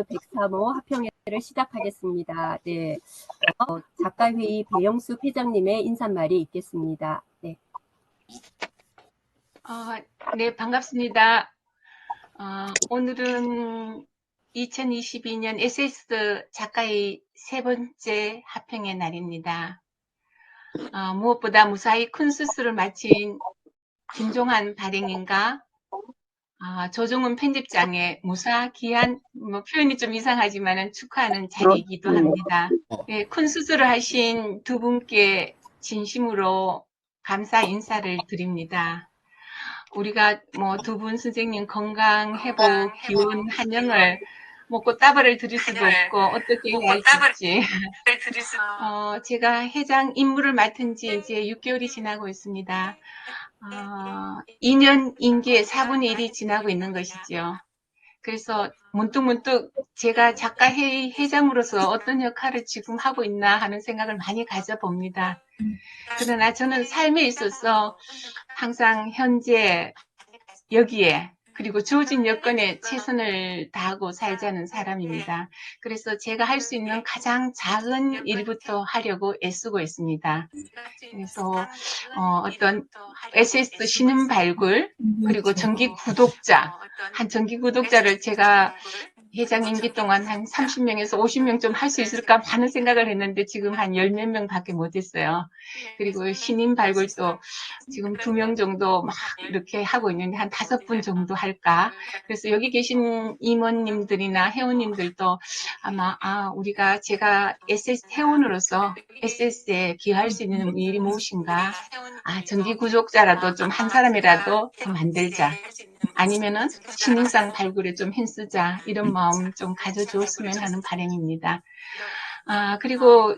103호 합평회를 시작하겠습니다. 네, 작가회의 배영숙 회장님의 인사말이 있겠습니다. 네. 네, 반갑습니다. 오늘은 2022년 SS 작가의 세 번째 합평의 날입니다. 무엇보다 무사히 큰 수술을 마친 김종환 발행인과 조정훈 편집장의 무사기한, 표현이 좀 이상하지만 축하하는 자리이기도 합니다. 네, 큰 수술을 하신 두 분께 진심으로 감사 인사를 드립니다. 우리가 두 분 선생님 건강 회복, 기운, 한영을 꽃다발을 드릴 수도 없고 어떻게 해야 할지. 제가 회장 임무를 맡은 지 이제 6개월이 지나고 있습니다. 2년 임기의 4분의 1이 지나고 있는 것이죠. 그래서 문득문득 제가 작가회장으로서 어떤 역할을 지금 하고 있나 하는 생각을 많이 가져봅니다. 그러나 저는 삶에 있어서 항상 현재 여기에 그리고 주어진 여건에 최선을 다하고 살자는 사람입니다. 그래서 제가 할 수 있는 가장 작은 일부터 하려고 애쓰고 있습니다. 그래서 어떤 SS 신음 발굴 그리고 정기 구독자, 한 정기 구독자를 제가 회장 임기 동안 한 30명에서 50명 좀 할 수 있을까 하는 생각을 했는데 지금 한 10몇 명밖에 못했어요. 그리고 신인 발굴도 지금 2명 정도 막 이렇게 하고 있는데 한 5분 정도 할까. 그래서 여기 계신 임원님들이나 회원님들도 아마 제가 SS 회원으로서 SS에 기여할 수 있는 일이 무엇인가. 정기 구독자라도 좀 한 사람이라도 더 만들자. 아니면은 신인상 발굴에 좀 힘쓰자 이런 마음 좀 가져주었으면 하는 바람입니다. 그리고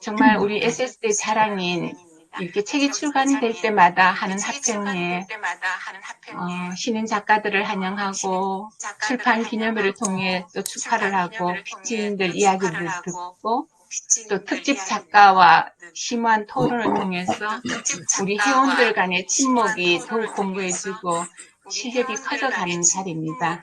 정말 우리 SS의 자랑인 이렇게 책이 출간될 때마다 하는 합평에 신인 작가들을 환영하고 출판 기념회를 통해 또 축하를 하고 피치인들 이야기를 듣고 또 특집 작가와 심오한 토론을 통해서 우리 회원들 간의 친목이 더욱 공고해지고 실력이 커져가는 자리입니다.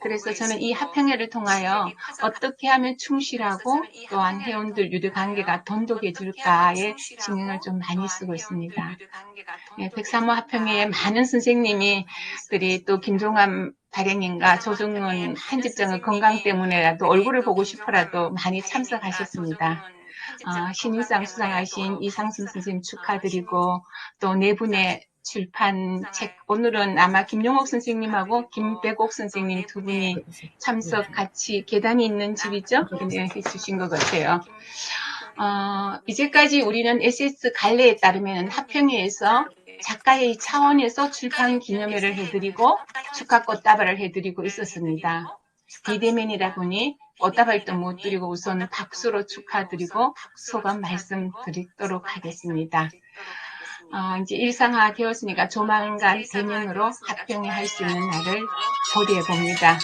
그래서 저는 이 합평회를 통하여 어떻게 하면 충실하고 또한 회원들 유대관계가 돈독해질까에 신경을 좀 많이 쓰고 있습니다. 103호 합평회에 많은 선생님들이 또 김종환 발행인과 조정훈 편집장의 건강 때문에라도 얼굴을 보고 싶어라도 많이 참석하셨습니다. 신인상 수상하신 이상순 선생님 축하드리고 또 네 분의 출판 책, 오늘은 아마 김용옥 선생님하고 김백옥 선생님 두 분이 참석 같이 계단이 있는 집이죠? 네, 해주신 것 같아요. 이제까지 우리는 SS 관례에 따르면 합평회에서 작가의 차원에서 출판 기념회를 해드리고 축하 꽃다발을 해드리고 있었습니다. 비대면이다 보니 꽃다발도 못 드리고 우선 박수로 축하드리고 소감 말씀드리도록 하겠습니다. 이제 일상화 되었으니까 조만간 대면으로 합평회 할 수 있는 날을 고대해 봅니다.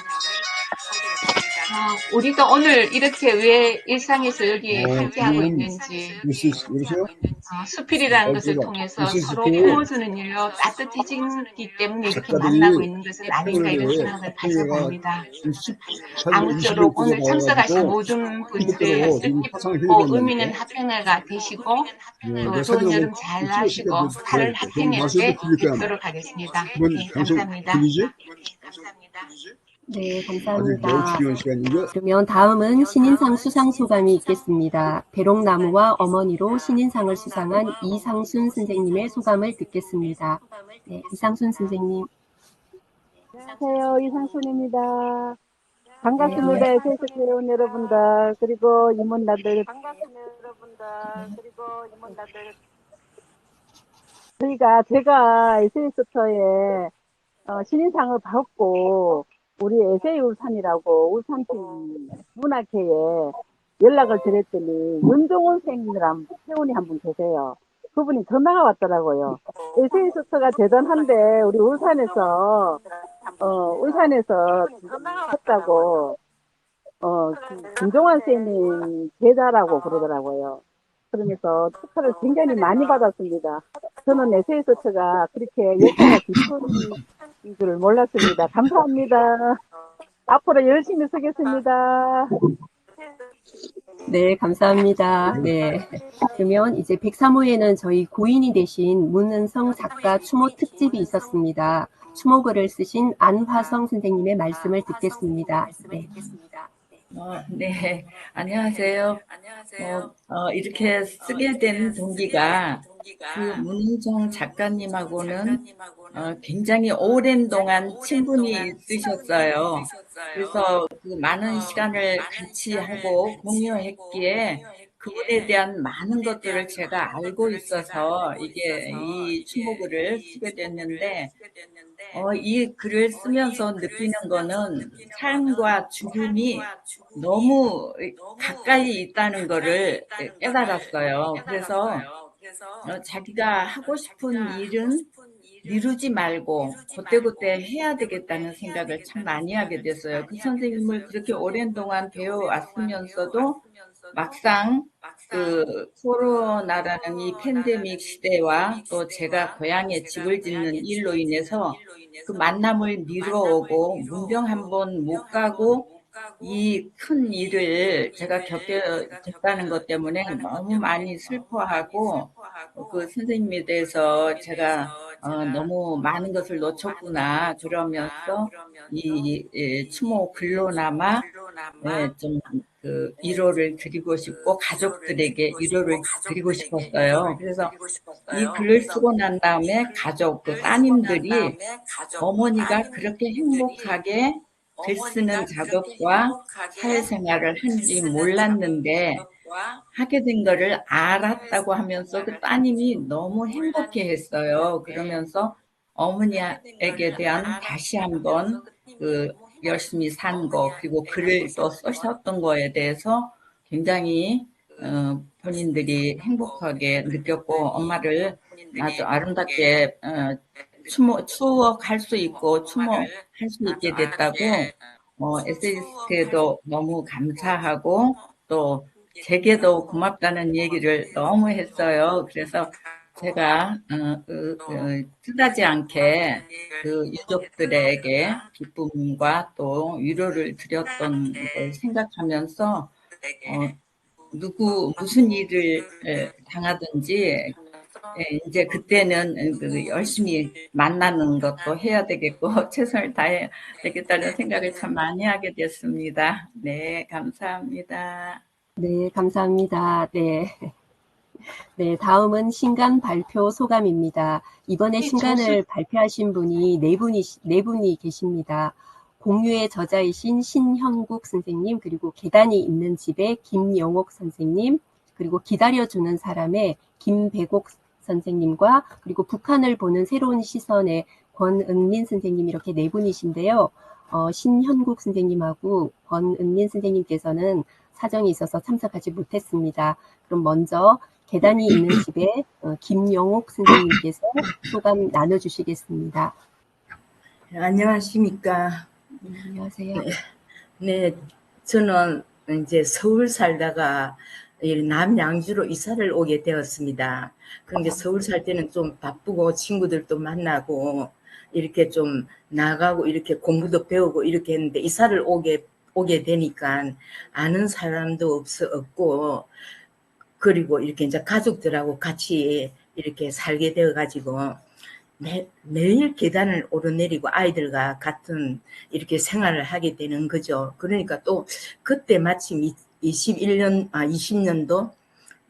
우리가 오늘 이렇게 왜 일상에서 여기 함께하고 있는지 수필이라는 것을 통해서 서로 품어주는 일로 따뜻해지기 때문에 이렇게 만나고 있는 것은 아닌가 이런 생각을 가져봅니다. 아무쪼록 오늘 참석하신 모든 분들의 뜻깊고 의미 있는 합평회가 되시고 또 좋은 여름 잘 하시고 8월 합평회 때 뵙도록 하겠습니다. 네, 감사합니다. 네, 감사합니다. 그러면 다음은 신인상 수상 소감이 있겠습니다. 배롱나무와 어머니로 신인상을 수상한 이상순 선생님의 소감을 듣겠습니다. 네, 이상순 선생님. 안녕하세요, 이상순입니다. 반갑습니다, SS 회원 여러분들, 그리고 임원단들. 제가 SS터에 신인상을 받고 우리 에세이 울산이라고 울산팀 문학회에 연락을 드렸더니 윤종훈 선생님이란 회원이 한 분 계세요. 그분이 전화가 왔더라고요. 에세이스터가 대단한데 우리 울산에서 했다고 김종환 선생님 제자라고 그러더라고요. 그러면서 축하를 굉장히 많이 받았습니다. 저는 에세이스터가 그렇게 역사가 깊은 줄 몰랐습니다. 감사합니다. 앞으로 열심히 쓰겠습니다. 네, 감사합니다. 네. 그러면 이제 103호에는 저희 고인이 되신 문은성 작가 추모 특집이 있었습니다. 추모글을 쓰신 안화성 선생님의 말씀을 듣겠습니다. 네. 네, 안녕하세요. 이렇게 쓰게 된 동기가 그 문은정 작가님하고는 굉장히 오랜 동안 친분이 있으셨어요. 그래서 그 많은 시간을 같이 하고 공유했기에 그분에 대한 많은 것들을 제가 알고 있어서 이 추모글을 쓰게 됐는데, 이 글을 쓰면서 느끼는 거는 삶과 죽음이 너무 가까이 있다는 거를 깨달았어요. 그래서 자기가 하고 싶은 일은 미루지 말고 그때그때 해야 되겠다는 생각을 참 많이 하게 됐어요. 그 선생님을 그렇게 오랜 동안 배워왔으면서도 막상 그 코로나라는 이 팬데믹 시대와 또 제가 고향에 집을 짓는 일로 인해서 그 만남을 미뤄오고 문병 한 번 못 가고 이 큰 일을 제가 겪게 됐다는 것 때문에 너무 많이 슬퍼하고 그 선생님에 대해서 제가 너무 많은 것을 놓쳤구나 그러면서 추모 글로나마 좀 그 위로를 드리고 싶고 가족들에게 위로를 드리고 싶었어요. 그래서 이 글을 쓰고 난 다음에 가족, 그 따님들이 어머니가 그렇게 행복하게 글 쓰는 작업과 사회생활을 한지 몰랐는데 하게 된 거를 알았다고 하면서 그 따님이 너무 행복해 했어요. 그러면서 어머니에게 대한 다시 한번 그 열심히 산 거, 그리고 글을 또 쓰셨던 거에 대해서 굉장히 본인들이 행복하게 느꼈고 엄마를 아주 아름답게 추억할 수 있고 추모할 수 있게 됐다고 SNS에도 너무 감사하고 또 제게도 고맙다는 얘기를 너무 했어요. 그래서 제가 뜻하지 않게 그 유족들에게 기쁨과 또 위로를 드렸던 걸 생각하면서 무슨 일을 당하든지 이제 그때는 그 열심히 만나는 것도 해야 되겠고 최선을 다해야 되겠다는 생각을 참 많이 하게 됐습니다. 네, 감사합니다. 네, 감사합니다. 네. 네, 다음은 신간 발표 소감입니다. 이번에 신간을 발표하신 분이 네 분이 계십니다. 공유의 저자이신 신현국 선생님, 그리고 계단이 있는 집의 김영옥 선생님, 그리고 기다려주는 사람의 김배곡 선생님과 그리고 북한을 보는 새로운 시선의 권은민 선생님, 이렇게 네 분이신데요. 신현국 선생님하고 권은민 선생님께서는 사정이 있어서 참석하지 못했습니다. 그럼 먼저 계단이 있는 집에 김영옥 선생님께서 소감 나눠주시겠습니다. 안녕하십니까. 안녕하세요. 네, 저는 이제 서울 살다가 남양주로 이사를 오게 되었습니다. 그런데 서울 살 때는 좀 바쁘고 친구들도 만나고 이렇게 좀 나가고 이렇게 공부도 배우고 이렇게 했는데 이사를 오게 되니까 아는 사람도 없고 그리고 이렇게 이제 가족들하고 같이 이렇게 살게 되어가지고 매일 계단을 오르내리고 아이들과 같은 이렇게 생활을 하게 되는 거죠. 그러니까 또 그때 마침 20년도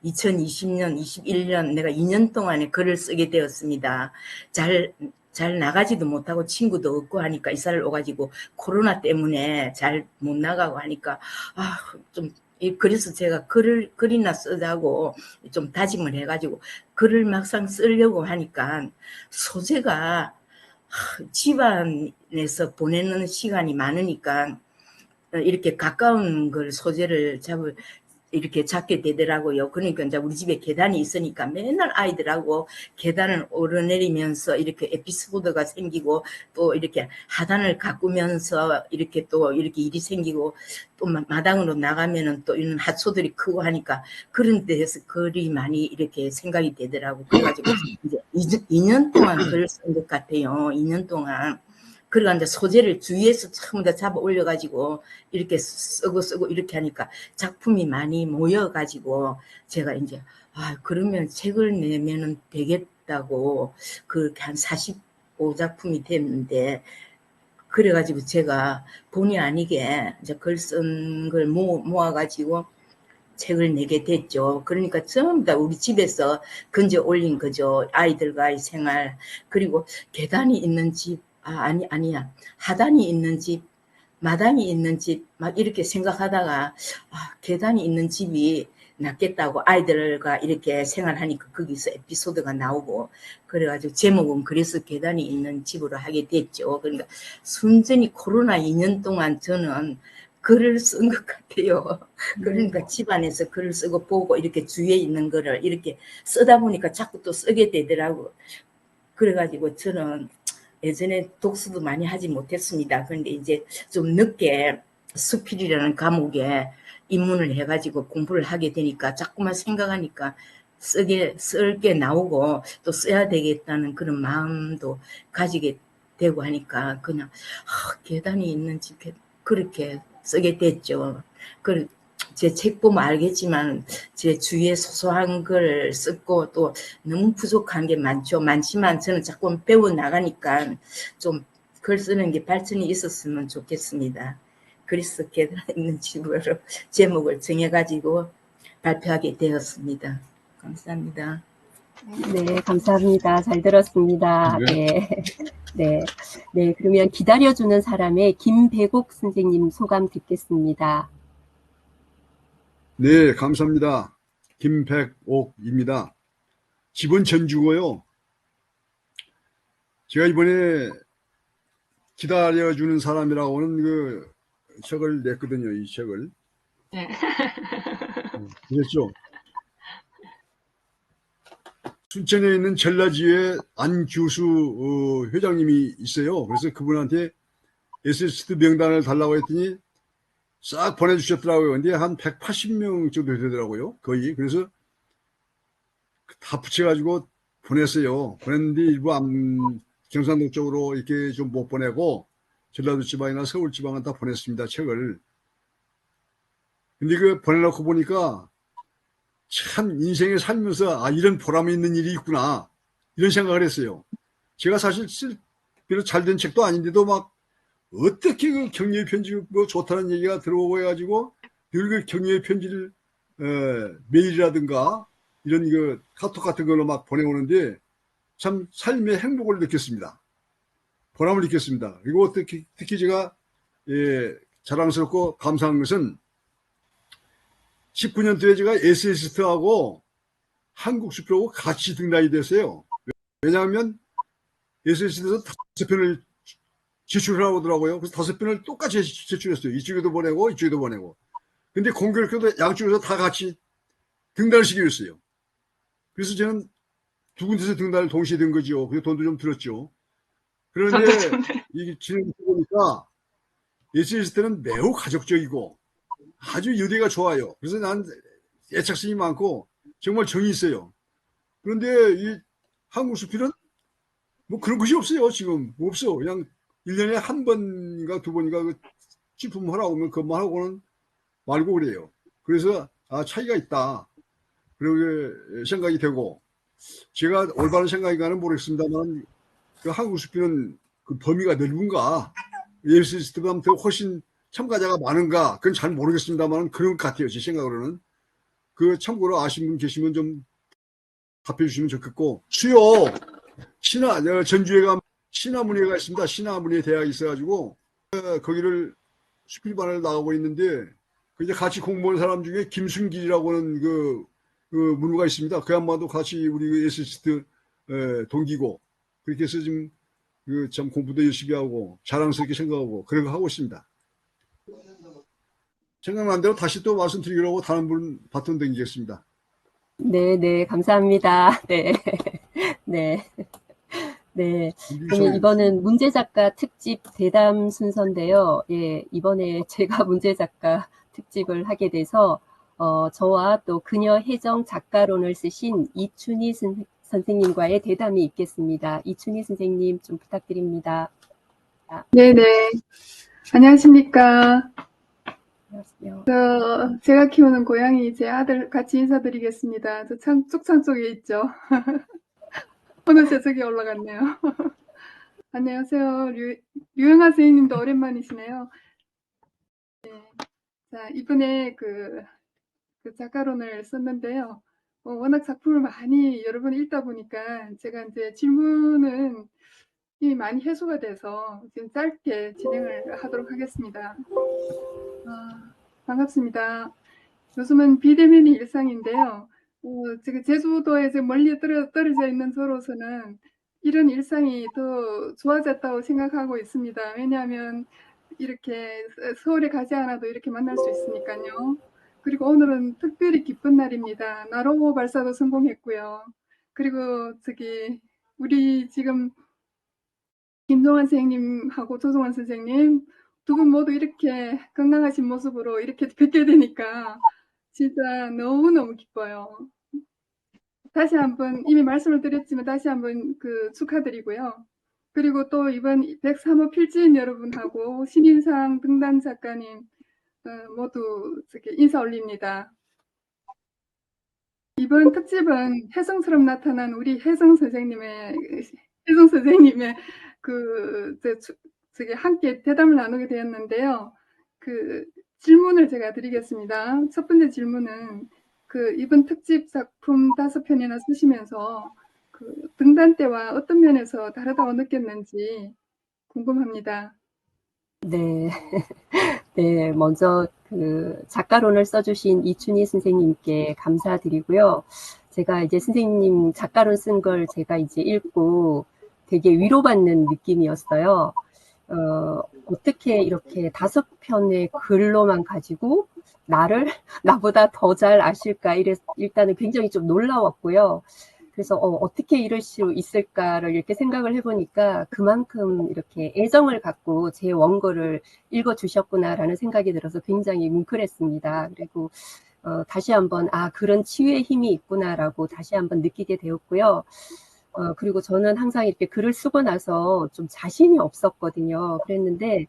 2020년, 21년 내가 2년 동안에 글을 쓰게 되었습니다. 잘 나가지도 못하고 친구도 없고 하니까 이사를 오가지고 코로나 때문에 잘 못 나가고 하니까 그래서 제가 글이나 쓰자고 좀 다짐을 해가지고 글을 막상 쓰려고 하니까 소재가 집안에서 보내는 시간이 많으니까 이렇게 가까운 걸 소재를 이렇게 잡게 되더라고요. 그러니까 이제 우리 집에 계단이 있으니까 맨날 아이들하고 계단을 오르내리면서 이렇게 에피소드가 생기고 또 이렇게 하단을 가꾸면서 이렇게 또 이렇게 일이 생기고 또 마당으로 나가면은 또 이런 핫소들이 크고 하니까 그런 데에서 글이 많이 이렇게 생각이 되더라고요. 그래가지고 이제 2년 동안 글을 쓴 것 같아요. 2년 동안. 그러니까 이제 소재를 주위에서 전부 다 잡아 올려가지고 이렇게 쓰고 이렇게 하니까 작품이 많이 모여가지고 제가 이제 그러면 책을 내면은 되겠다고 그렇게 한 45작품이 됐는데, 그래가지고 제가 본의 아니게 이제 글 쓴 걸 모아가지고 책을 내게 됐죠. 그러니까 전부 다 우리 집에서 건져 올린 거죠. 아이들과의 생활, 그리고 계단이 있는 집, 아니야. 하단이 있는 집, 마당이 있는 집, 막 이렇게 생각하다가, 계단이 있는 집이 낫겠다고 아이들과 이렇게 생활하니까 거기서 에피소드가 나오고, 그래가지고 제목은 그래서 계단이 있는 집으로 하게 됐죠. 그러니까 순전히 코로나 2년 동안 저는 글을 쓴 것 같아요. 그러니까 집안에서 글을 쓰고 보고 이렇게 주위에 있는 거를 이렇게 쓰다 보니까 자꾸 또 쓰게 되더라고요. 그래가지고 저는 예전에 독서도 많이 하지 못했습니다. 그런데 이제 좀 늦게 수필이라는 과목에 입문을 해가지고 공부를 하게 되니까 자꾸만 생각하니까 쓸 게 나오고 또 써야 되겠다는 그런 마음도 가지게 되고 하니까 그냥 계단이 있는 집 그렇게 쓰게 됐죠. 제 책 보면 알겠지만 제 주위에 소소한 걸 쓰고 또 너무 부족한 게 많죠. 많지만 저는 자꾸 배워 나가니까 좀 글 쓰는 게 발전이 있었으면 좋겠습니다. 그래서 계단에 있는 집으로 제목을 정해가지고 발표하게 되었습니다. 감사합니다. 네, 감사합니다. 잘 들었습니다. 네. 네. 네, 그러면 기다려주는 사람의 김배곡 선생님 소감 듣겠습니다. 네, 감사합니다. 김백옥입니다. 집은 전주고요. 제가 이번에 기다려주는 사람이라고는 그 책을 냈거든요. 이 책을. 네. 그랬죠. 순천에 있는 전라지회 안규수 회장님이 있어요. 그래서 그분한테 에세이스트 명단을 달라고 했더니 싹 보내주셨더라고요. 근데 한 180명 정도 되더라고요. 거의. 그래서 다 붙여가지고 보냈어요. 보냈는데 일부 경상도 쪽으로 이렇게 좀 못 보내고 전라도 지방이나 서울 지방은 다 보냈습니다. 책을. 근데 그 보내놓고 보니까 참 인생에 살면서 이런 보람이 있는 일이 있구나 이런 생각을 했어요. 제가 사실 별로 잘된 책도 아닌데도 막 어떻게 그 격려의 편지 뭐 좋다는 얘기가 들어오고 해가지고 늘 그 격려의 편지를 메일이라든가 이런 그 카톡 같은 걸로 막 보내오는데 참 삶의 행복을 느꼈습니다. 보람을 느꼈습니다. 그리고 특히 제가 자랑스럽고 감사한 것은 19년도에 제가 에세이스트하고 한국수표하고 같이 등단이 됐어요. 왜냐하면 에세이스트에서 5편을 제출하라고 하더라고요. 그래서 5편을 똑같이 제출했어요. 이쪽에도 보내고 이쪽에도 보내고. 근데 공교롭게도 양쪽에서 다 같이 등단을 시키겠어요. 그래서 저는 두 군데서 등단을 동시에 된 거죠. 그래서 돈도 좀 들었죠. 그런데 이게 진행해 보니까 에세이스트는 매우 가족적이고 아주 유대가 좋아요. 그래서 난 애착심이 많고 정말 정이 있어요. 그런데 이 한국 수필은 뭐 그런 것이 없어요. 지금 없어. 그냥 1년에 한 번인가 두 번인가 그 질품 하라고 하면 그것만 하고는 말고 그래요. 그래서 차이가 있다. 그렇게 생각이 되고 제가 올바른 생각인가는 모르겠습니다만 그 한국 수필은 그 범위가 넓은가 에세이스트보다 더 훨씬 참가자가 많은가 그건 잘 모르겠습니다만 그런 것 같아요. 제 생각으로는. 그 참고로 아시는 분 계시면 좀 답해 주시면 좋겠고 수요 전주에가 신화문예가 있습니다. 신화문예 대학이 있어가지고 거기를 수필반을 나가고 있는데 그 이제 같이 공부하는 사람 중에 김순길이라고 하는 그 문우가 있습니다. 그 양반도 같이 우리 에세이스트 동기고 그렇게 해서 지금 참 공부도 열심히 하고 자랑스럽게 생각하고 그런 거 하고 있습니다. 생각난 대로 다시 또 말씀드리려고 다른 분 바톤 댕기겠습니다. 네, 네, 감사합니다. 네, 네, 네. 그러면 이번은 문제작가 특집 대담 순서인데요. 예, 이번에 제가 문제작가 특집을 하게 돼서 저와 또 그녀 해정 작가론을 쓰신 이춘희 선생님과의 대담이 있겠습니다. 이춘희 선생님 좀 부탁드립니다. 네네. 안녕하십니까. 안녕하세요. 제가 키우는 고양이 제 아들 같이 인사드리겠습니다. 쑥창 쪽에 있죠. 어느새 저기 올라갔네요. 안녕하세요. 류영아 선생님도 오랜만이시네요. 네. 자, 이번에 그 작가론을 썼는데요. 워낙 작품을 많이 여러 번 읽다 보니까 제가 이제 질문은 이미 많이 해소가 돼서 지금 짧게 진행을 하도록 하겠습니다. 반갑습니다. 요즘은 비대면이 일상인데요. 제가 제주도에 멀리 떨어져 있는 저로서는 이런 일상이 더 좋아졌다고 생각하고 있습니다. 왜냐하면 이렇게 서울에 가지 않아도 이렇게 만날 수 있으니까요. 그리고 오늘은 특별히 기쁜 날입니다. 나로호 발사도 성공했고요. 그리고 우리 지금 김동완 선생님하고 조성환 선생님 두 분 모두 이렇게 건강하신 모습으로 이렇게 뵙게 되니까 진짜 너무너무 기뻐요. 다시 한번 이미 말씀을 드렸지만 다시 한번 축하드리고요. 그리고 또 이번 103호 필지인 여러분하고 신인상 등단 작가님 모두 인사 올립니다. 이번 특집은 혜성처럼 나타난 우리 혜성 선생님의 함께 대담을 나누게 되었는데요. 질문을 제가 드리겠습니다. 첫 번째 질문은 이번 특집 작품 5편이나 쓰시면서 등단 때와 어떤 면에서 다르다고 느꼈는지 궁금합니다. 네. 네, 먼저 작가론을 써주신 이춘희 선생님께 감사드리고요. 제가 이제 선생님 작가론 쓴 걸 제가 이제 읽고 되게 위로받는 느낌이었어요. 어떻게 이렇게 5편의 글로만 가지고 나보다 더 잘 아실까? 일단은 굉장히 좀 놀라웠고요. 그래서 어떻게 이럴 수 있을까를 이렇게 생각을 해보니까 그만큼 이렇게 애정을 갖고 제 원고를 읽어주셨구나라는 생각이 들어서 굉장히 뭉클했습니다. 그리고 다시 한번 그런 치유의 힘이 있구나라고 다시 한번 느끼게 되었고요. 그리고 저는 항상 이렇게 글을 쓰고 나서 좀 자신이 없었거든요. 그랬는데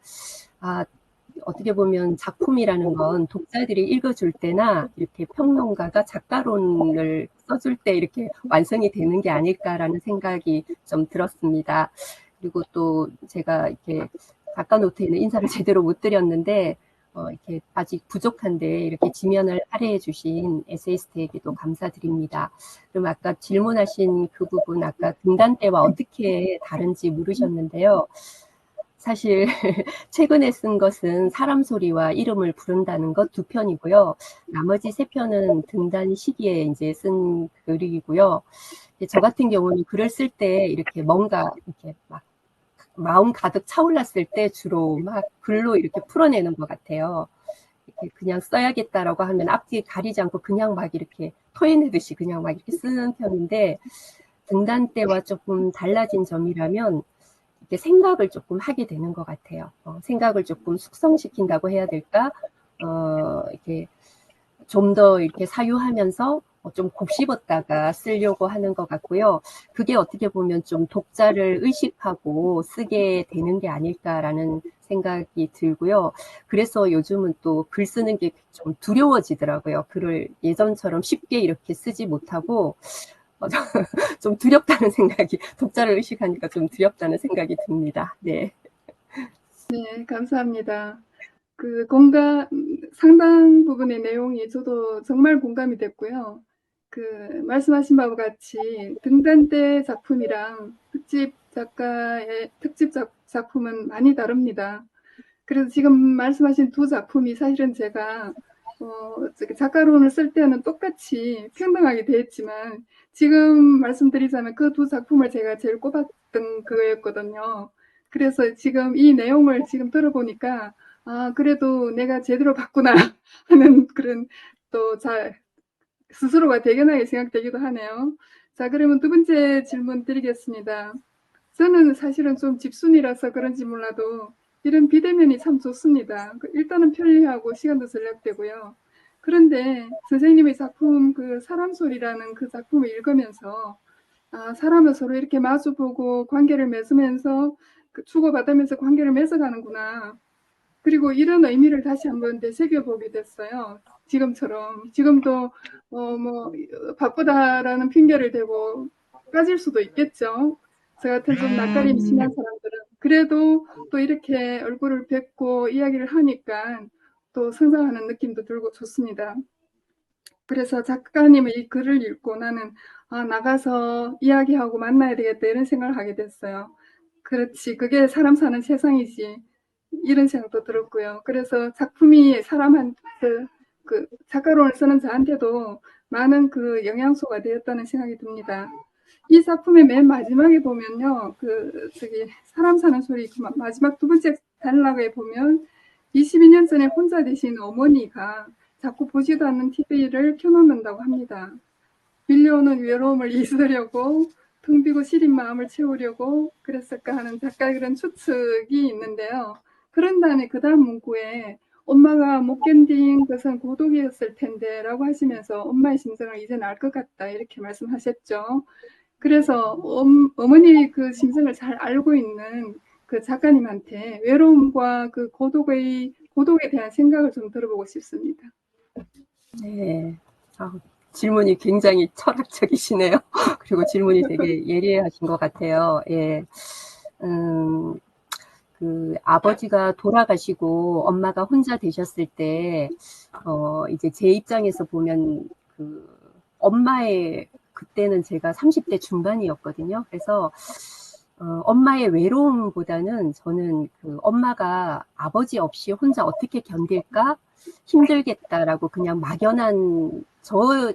어떻게 보면 작품이라는 건 독자들이 읽어줄 때나 이렇게 평론가가 작가론을 써줄 때 이렇게 완성이 되는 게 아닐까라는 생각이 좀 들었습니다. 그리고 또 제가 이렇게 작가 노트에는 인사를 제대로 못 드렸는데 이렇게 아직 부족한데 이렇게 지면을 할애해 주신 에세이스트에게도 감사드립니다. 그럼 아까 질문하신 그 부분 아까 등단 때와 어떻게 다른지 물으셨는데요. 사실 최근에 쓴 것은 사람 소리와 이름을 부른다는 것 2편이고요. 나머지 3편은 등단 시기에 이제 쓴 글이고요. 저 같은 경우는 글을 쓸 때 이렇게 뭔가 이렇게 막 마음 가득 차올랐을 때 주로 막 글로 이렇게 풀어내는 것 같아요. 이렇게 그냥 써야겠다라고 하면 앞뒤 가리지 않고 그냥 막 이렇게 토해내듯이 그냥 막 이렇게 쓰는 편인데 등단 때와 조금 달라진 점이라면 이렇게 생각을 조금 하게 되는 것 같아요. 생각을 조금 숙성시킨다고 해야 될까? 이렇게 좀 더 이렇게 사유하면서 좀 곱씹었다가 쓰려고 하는 것 같고요. 그게 어떻게 보면 좀 독자를 의식하고 쓰게 되는 게 아닐까라는 생각이 들고요. 그래서 요즘은 또 글 쓰는 게 좀 두려워지더라고요. 글을 예전처럼 쉽게 이렇게 쓰지 못하고 좀 두렵다는 생각이, 독자를 의식하니까 좀 두렵다는 생각이 듭니다. 네. 네, 감사합니다. 상당 부분의 내용이 저도 정말 공감이 됐고요. 말씀하신 바와 같이 등단 때 작품이랑 특집 작품은 많이 다릅니다. 그래서 지금 말씀하신 2 작품이 사실은 제가 작가론을 쓸 때는 똑같이 평등하게 되었지만 지금 말씀드리자면 그 2 작품을 제가 제일 꼽았던 거였거든요. 그래서 지금 이 내용을 지금 들어보니까 그래도 내가 제대로 봤구나 하는 그런 스스로가 대견하게 생각되기도 하네요. 자, 그러면 2번째 질문 드리겠습니다. 저는 사실은 좀 집순이라서 그런지 몰라도 이런 비대면이 참 좋습니다. 일단은 편리하고 시간도 절약되고요. 그런데 선생님의 작품 사람 소리라는 그 작품을 읽으면서 사람을 서로 이렇게 마주보고 관계를 맺으면서 주고받으면서 관계를 맺어가는구나. 그리고 이런 의미를 다시 한번 되새겨보게 됐어요. 지금처럼. 지금도, 바쁘다라는 핑계를 대고 빠질 수도 있겠죠. 저 같은 좀 낯가림이 심한 사람들은. 그래도 또 이렇게 얼굴을 뵙고 이야기를 하니까 또 성장하는 느낌도 들고 좋습니다. 그래서 작가님의 이 글을 읽고 나는 나가서 이야기하고 만나야 되겠다 이런 생각을 하게 됐어요. 그렇지, 그게 사람 사는 세상이지. 이런 생각도 들었고요. 그래서 작품이 사람한테 그 작가론을 쓰는 저한테도 많은 그 영양소가 되었다는 생각이 듭니다. 이 작품의 맨 마지막에 보면요, 사람 사는 소리 마지막 두 번째 단락에 보면 22년 전에 혼자 되신 어머니가 자꾸 보지도 않는 TV를 켜놓는다고 합니다. 밀려오는 외로움을 잊으려고 텅 비고 시린 마음을 채우려고 그랬을까 하는 작가의 그런 추측이 있는데요. 그런 다음에 그 다음 문구에 엄마가 못 견딘 것은 고독이었을 텐데 라고 하시면서 엄마의 심정을 이제는 알 것 같다 이렇게 말씀하셨죠. 그래서 어머니 그 심정을 잘 알고 있는 그 작가님한테 외로움과 그 고독에 대한 생각을 좀 들어보고 싶습니다. 네. 질문이 굉장히 철학적이시네요. 그리고 질문이 되게 예리하신 것 같아요. 예. 그 아버지가 돌아가시고 엄마가 혼자 되셨을 때, 이제 제 입장에서 보면 그 엄마의 그때는 제가 30대 중반이었거든요. 그래서 엄마의 외로움보다는 저는 그 엄마가 아버지 없이 혼자 어떻게 견딜까 힘들겠다라고 그냥 막연한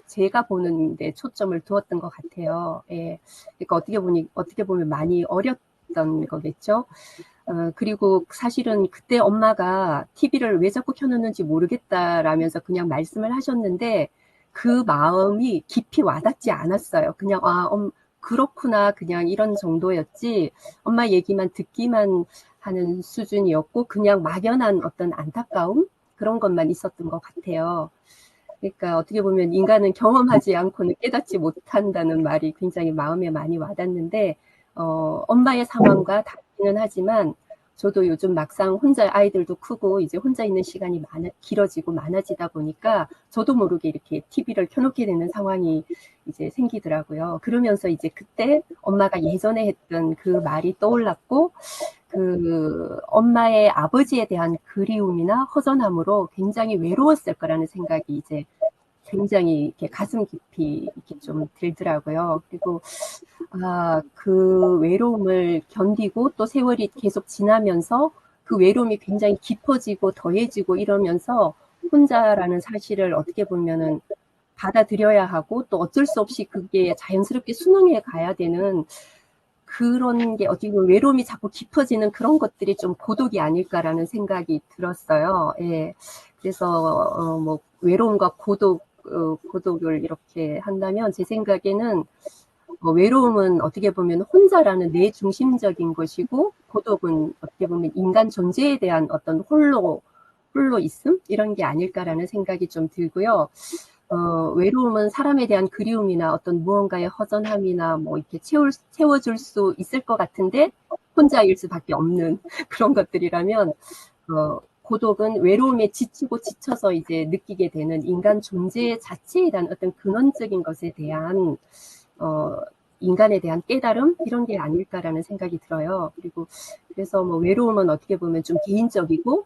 제가 보는 데 초점을 두었던 것 같아요. 예. 그러니까 어떻게 보면 많이 어렸던 거겠죠. 그리고 사실은 그때 엄마가 TV를 왜 자꾸 켜놓는지 모르겠다라면서 그냥 말씀을 하셨는데 그 마음이 깊이 와닿지 않았어요. 그냥 그렇구나 그냥 이런 정도였지 엄마 얘기만 듣기만 하는 수준이었고 그냥 막연한 어떤 안타까움 그런 것만 있었던 것 같아요. 그러니까 어떻게 보면 인간은 경험하지 않고는 깨닫지 못한다는 말이 굉장히 마음에 많이 와닿는데 엄마의 상황과 다르기는 하지만 저도 요즘 막상 혼자 아이들도 크고 이제 혼자 있는 시간이 길어지고 많아지다 보니까 저도 모르게 이렇게 TV를 켜놓게 되는 상황이 이제 생기더라고요. 그러면서 이제 그때 엄마가 예전에 했던 그 말이 떠올랐고 그 엄마의 아버지에 대한 그리움이나 허전함으로 굉장히 외로웠을 거라는 생각이 이제 굉장히 이렇게 가슴 깊이 이렇게 좀 들더라고요. 그리고 그 외로움을 견디고 또 세월이 계속 지나면서 그 외로움이 굉장히 깊어지고 더해지고 이러면서 혼자라는 사실을 어떻게 보면은 받아들여야 하고 또 어쩔 수 없이 그게 자연스럽게 수능해 가야 되는 그런 게 어떻게 보면 외로움이 자꾸 깊어지는 그런 것들이 좀 고독이 아닐까라는 생각이 들었어요. 예. 그래서 뭐 외로움과 고독을 이렇게 한다면 제 생각에는 외로움은 어떻게 보면 혼자라는 내 중심적인 것이고 고독은 어떻게 보면 인간 존재에 대한 어떤 홀로 있음 이런 게 아닐까라는 생각이 좀 들고요. 외로움은 사람에 대한 그리움이나 어떤 무언가의 허전함이나 뭐 이렇게 채워줄 수 있을 것 같은데 혼자일 수밖에 없는 그런 것들이라면 고독은 외로움에 지치고 지쳐서 이제 느끼게 되는 인간 존재 자체에 대한 어떤 근원적인 것에 대한 인간에 대한 깨달음 이런 게 아닐까라는 생각이 들어요. 그래서 뭐 외로움은 어떻게 보면 좀 개인적이고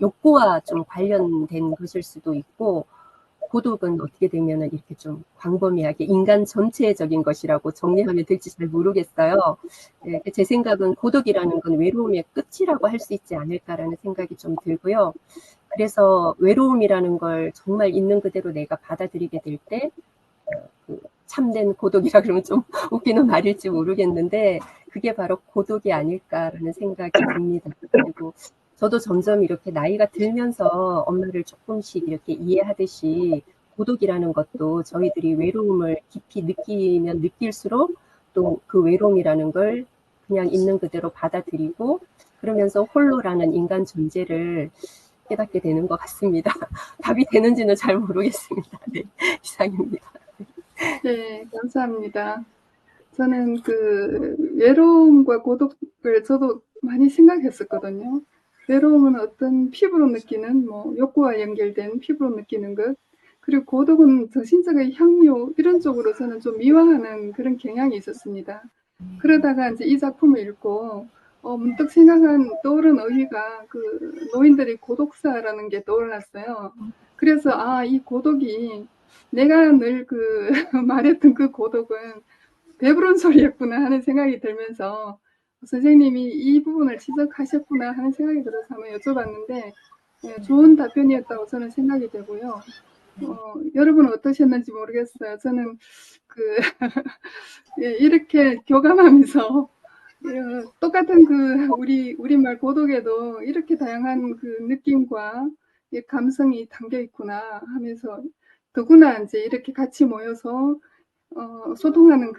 욕구와 좀 관련된 것일 수도 있고 고독은 어떻게 되면은 이렇게 좀 광범위하게 인간 전체적인 것이라고 정리하면 될지 잘 모르겠어요. 네, 제 생각은 고독이라는 건 외로움의 끝이라고 할 수 있지 않을까라는 생각이 좀 들고요. 그래서 외로움이라는 걸 정말 있는 그대로 내가 받아들이게 될 때 참된 고독이라 그러면 좀 웃기는 말일지 모르겠는데 그게 바로 고독이 아닐까라는 생각이 듭니다. 그리고 저도 점점 이렇게 나이가 들면서 엄마를 조금씩 이렇게 이해하듯이 고독이라는 것도 저희들이 외로움을 깊이 느끼면 느낄수록 또 그 외로움이라는 걸 그냥 있는 그대로 받아들이고 그러면서 홀로라는 인간 존재를 깨닫게 되는 것 같습니다. 답이 되는지는 잘 모르겠습니다. 네, 이상입니다. 네, 감사합니다. 저는 그 외로움과 고독을 저도 많이 생각했었거든요. 외로움은 어떤 피부로 느끼는 뭐 욕구와 연결된 피부로 느끼는 것, 그리고 고독은 정신적인 향유 이런 쪽으로 저는 좀 미화하는 그런 경향이 있었습니다. 그러다가 이제 이 작품을 읽고 문득 떠오른 어휘가 그 노인들의 고독사라는 게 떠올랐어요. 그래서 이 고독이 내가 늘 그 말했던 그 고독은 배부른 소리였구나 하는 생각이 들면서 선생님이 이 부분을 지적하셨구나 하는 생각이 들어서 한번 여쭤봤는데 좋은 답변이었다고 저는 생각이 되고요. 여러분은 어떠셨는지 모르겠어요. 저는 그 이렇게 교감하면서 똑같은 그 우리말 고독에도 이렇게 다양한 그 느낌과 감성이 담겨 있구나 하면서 더구나 이제 이렇게 같이 모여서 소통하는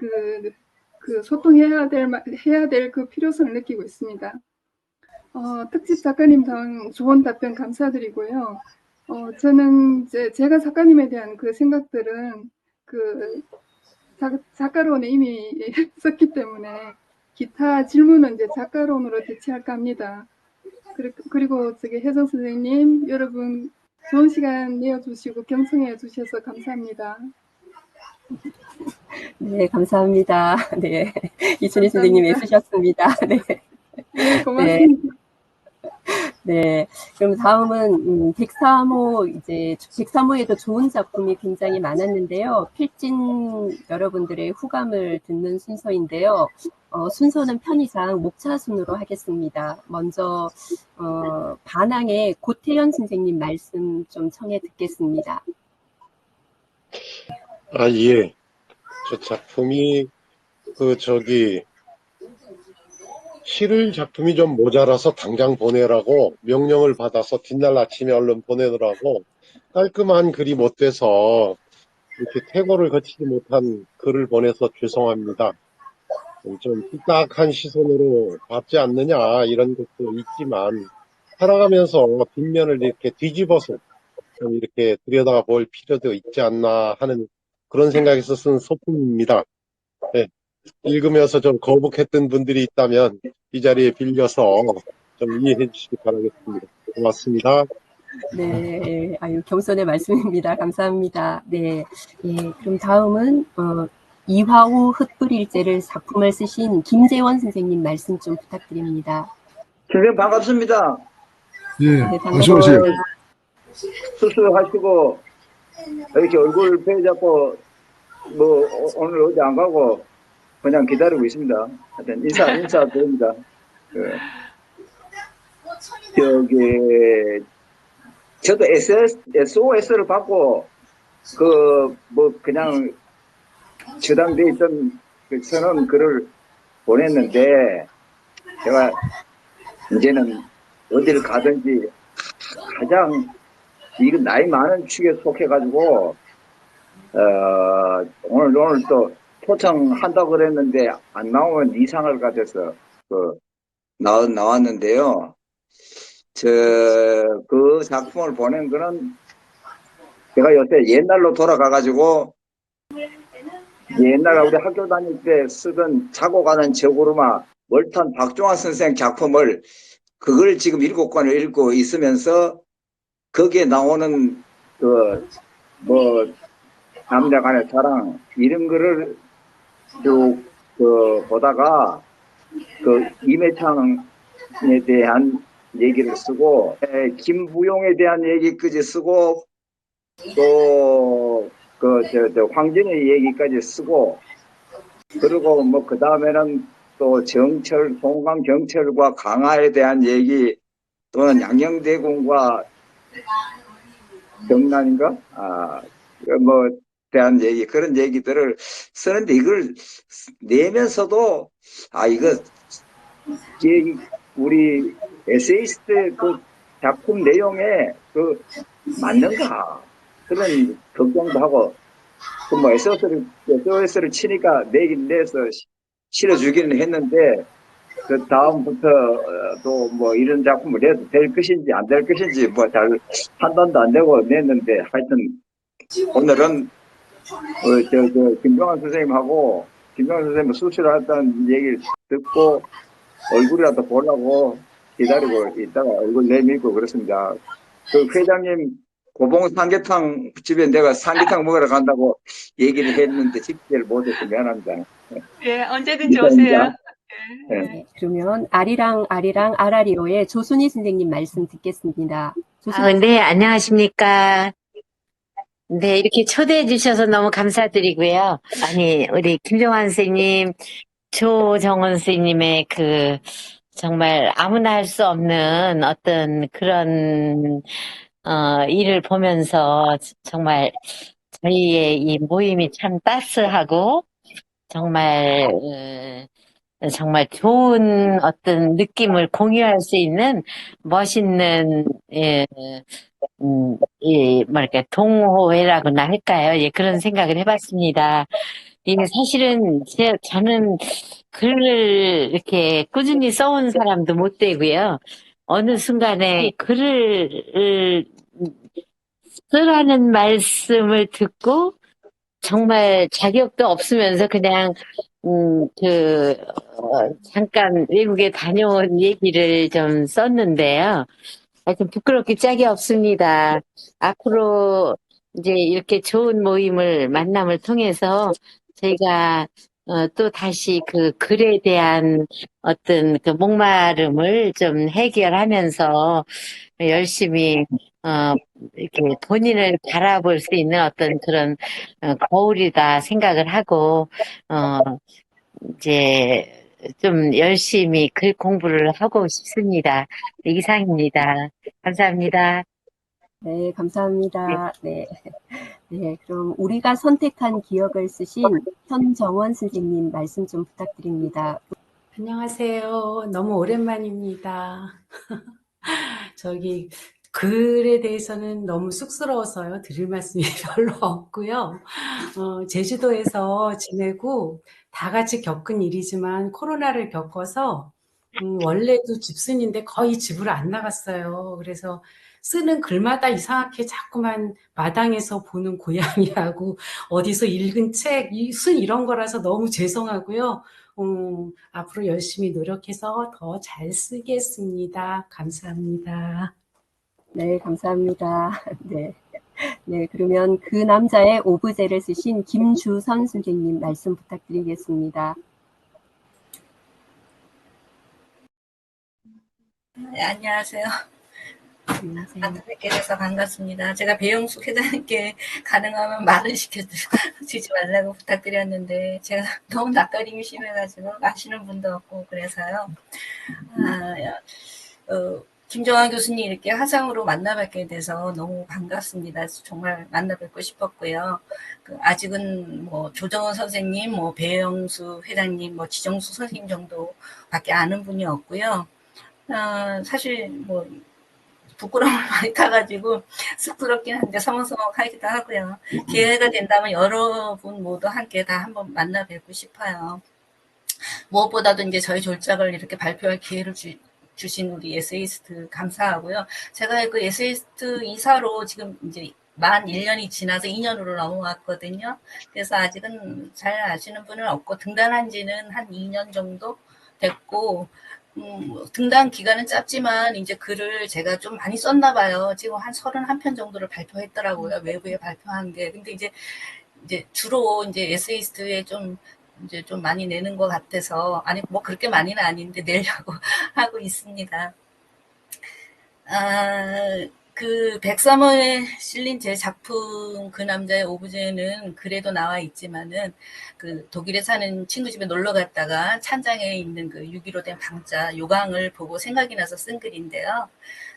해야 될 그 필요성을 느끼고 있습니다. 특집 작가님 당 좋은 답변 감사드리고요. 저는 이제 제가 작가님에 대한 그 생각들은 그 작가론에 이미 썼기 때문에 기타 질문은 이제 작가론으로 대체할까 합니다. 그리고 저기 혜정 선생님, 여러분 좋은 시간 내어주시고 경청해 주셔서 감사합니다. 네, 감사합니다. 네, 이춘희 선생님 감사합니다. 애쓰셨습니다. 네, 네, 고맙습니다. 네. 그럼 다음은 103호에도 좋은 작품이 굉장히 많았는데요. 필진 여러분들의 후감을 듣는 순서인데요. 순서는 편의상 목차순으로 하겠습니다. 먼저 반항의 고태현 선생님 말씀 좀 청해 듣겠습니다. 예. 저 작품이 실을 작품이 좀 모자라서 당장 보내라고 명령을 받아서 뒷날 아침에 얼른 보내더라고. 깔끔한 글이 못 돼서 이렇게 태고를 거치지 못한 글을 보내서 죄송합니다. 좀 삐딱한 시선으로 봤지 않느냐 이런 것도 있지만 살아가면서 뒷면을 이렇게 뒤집어서 좀 이렇게 들여다볼 필요도 있지 않나 하는 그런 생각에서 쓴 소품입니다. 네. 읽으면서 좀 거북했던 분들이 있다면 이 자리에 빌려서 좀 이해해 주시기 바라겠습니다. 고맙습니다. 네, 겸손의 말씀입니다. 감사합니다. 네, 그럼 다음은 이화우 흩뿌릴제를 작품을 쓰신 김재원 선생님 말씀 좀 부탁드립니다. 선생님 반갑습니다. 예, 네, 말씀하세요. 수술하시고 이렇게 얼굴 배 잡고 오늘 어디 안 가고 그냥 기다리고 있습니다. 하여튼 인사 드립니다. 저도 SOS를 받고 그냥 저장돼 있던 그 선언 글을 보냈는데 제가 이제는 어디를 가든지 가장 이건 나이 많은 축에 속해가지고 오늘 또 초청한다고 그랬는데 안 나오면 이상할 것 같아서 나왔는데요. 그 작품을 보낸 거는 제가 요새 옛날로 돌아가가지고 옛날 우리 학교 다닐 때 쓰던 자고 가는 저구르마 월탄 박종환 선생 작품을 그걸 지금 7권을 읽고 있으면서 거기에 나오는 남녀 간의 사랑 이런 거를 쭉 보다가 임혜창에 대한 얘기를 쓰고 김부용에 대한 얘기까지 쓰고 또 황진의 얘기까지 쓰고 그리고 그 다음에는 또 송강 경철과 강화에 대한 얘기 또는 양녕대군과 경남인가 대한 얘기 그런 얘기들을 쓰는데 이걸 내면서도 이거 우리 에세이스트 그 작품 내용에 맞는가 그런 걱정도 하고 SOS를 치니까 내긴 내서 실어주기는 했는데 그 다음부터 또 이런 작품을 내도 될 것인지 안 될 것인지 잘 판단도 안 되고 냈는데 하여튼 오늘은 김병환 선생님하고 김병환 선생님 수술을 했다는 얘기를 듣고 얼굴이라도 보려고 기다리고 있다가 얼굴 내밀고 그렇습니다. 그 회장님 고봉 삼계탕 집에 내가 삼계탕 먹으러 간다고 얘기를 했는데 집계를 못해서 미안합니다. 예, 언제든지 오세요. 예, 예. 네, 그러면 아리랑 아라리로의 조순희 선생님 말씀 듣겠습니다. 네, 안녕하십니까. 네, 이렇게 초대해 주셔서 너무 감사드리고요. 아니, 우리 김종환 선생님, 조정원 선생님의 정말 아무나 할 수 없는 어떤 그런, 일을 보면서 정말 저희의 이 모임이 참 따스하고, 정말, 정말 좋은 어떤 느낌을 공유할 수 있는 멋있는, 뭐랄까, 동호회라고나 할까요? 예, 그런 생각을 해봤습니다. 예, 사실은, 저는 글을 이렇게 꾸준히 써온 사람도 못 되고요. 어느 순간에 글을 쓰라는 말씀을 듣고, 정말 자격도 없으면서 그냥, 잠깐 외국에 다녀온 얘기를 좀 썼는데요. 하여튼 부끄럽기 짝이 없습니다. 앞으로 이제 이렇게 좋은 만남을 통해서 저희가 또 다시 그 글에 대한 어떤 그 목마름을 좀 해결하면서 열심히 이렇게 본인을 바라볼 수 있는 어떤 그런 거울이다 생각을 하고 이제 좀 열심히 글 공부를 하고 싶습니다. 이상입니다. 감사합니다. 네, 감사합니다. 네. 네, 그럼 우리가 선택한 기억을 쓰신 현정원 선생님 말씀 좀 부탁드립니다. 안녕하세요. 너무 오랜만입니다. 글에 대해서는 너무 쑥스러워서요. 드릴 말씀이 별로 없고요. 제주도에서 지내고 다 같이 겪은 일이지만 코로나를 겪어서 원래도 집순인데 거의 집을 안 나갔어요. 그래서 쓰는 글마다 이상하게 자꾸만 마당에서 보는 고양이하고 어디서 읽은 책, 순 이런 거라서 너무 죄송하고요. 앞으로 열심히 노력해서 더 잘 쓰겠습니다. 감사합니다. 네, 감사합니다. 네. 네, 그러면 그 남자의 오브제를 쓰신 김주선 선생님 말씀 부탁드리겠습니다. 네, 안녕하세요. 안녕하세요. 만나뵙게 돼서 반갑습니다. 제가 배영숙 회장님께 가능하면 말을 시켜주지 말라고 부탁드렸는데 제가 너무 낯가림이 심해가지고 아시는 분도 없고 그래서요. 김정환 교수님 이렇게 화상으로 만나뵙게 돼서 너무 반갑습니다. 정말 만나뵙고 싶었고요. 아직은 뭐 조정원 선생님, 뭐 배영수 회장님, 뭐 지정수 선생님 정도밖에 아는 분이 없고요. 사실 뭐 부끄러움을 많이 타가지고 쑥스럽긴 한데 서먹서먹하기도 하고요. 기회가 된다면 여러분 모두 함께 다 한번 만나 뵙고 싶어요. 무엇보다도 이제 저희 졸작을 이렇게 발표할 기회를 주신 우리 에세이스트 감사하고요. 제가 그 에세이스트 이사로 지금 이제 만 1년이 지나서 2년으로 넘어왔거든요. 그래서 아직은 잘 아시는 분은 없고 등단한 지는 한 2년 정도 됐고 등단 기간은 짧지만 이제 글을 제가 좀 많이 썼나 봐요. 지금 한 31편 정도를 발표했더라고요. 외부에 발표한 게. 근데 이제 주로 이제 에세이스트에 좀 많이 내는 것 같아서, 아니, 뭐 그렇게 많이는 아닌데 내려고 하고 있습니다. 그 백서머에 실린 제 작품 그 남자의 오브제는 글에도 나와 있지만은 그 독일에 사는 친구 집에 놀러 갔다가 찬장에 있는 그 6.15 된 방자 요강을 보고 생각이 나서 쓴 글인데요.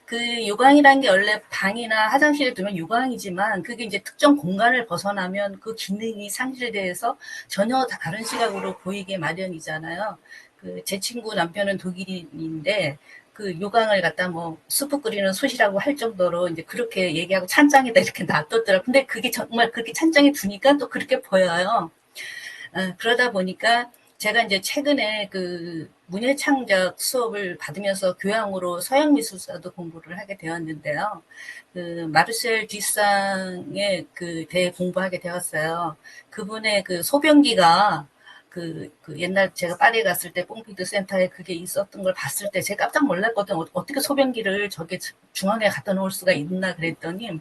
그 요강이라는 게 원래 방이나 화장실에 두면 요강이지만 그게 이제 특정 공간을 벗어나면 그 기능이 상실돼서 전혀 다른 시각으로 보이게 마련이잖아요. 제 친구 남편은 독일인인데 그 요강을 갖다 뭐 수프 끓이는 솥이라고 할 정도로 이제 그렇게 얘기하고 찬장에다 이렇게 놔뒀더라고요. 근데 그게 정말 그렇게 찬장에 두니까 또 그렇게 보여요. 그러다 보니까 제가 이제 최근에 그 문예창작 수업을 받으면서 교양으로 서양미술사도 공부를 하게 되었는데요. 그 마르셀 듀상의 그 대해 공부하게 되었어요. 그분의 그 소변기가 그 옛날 제가 파리에 갔을 때 뽕피드 센터에 그게 있었던 걸 봤을 때 제가 깜짝 놀랐거든. 어떻게 소변기를 저게 중앙에 갖다 놓을 수가 있나 그랬더니,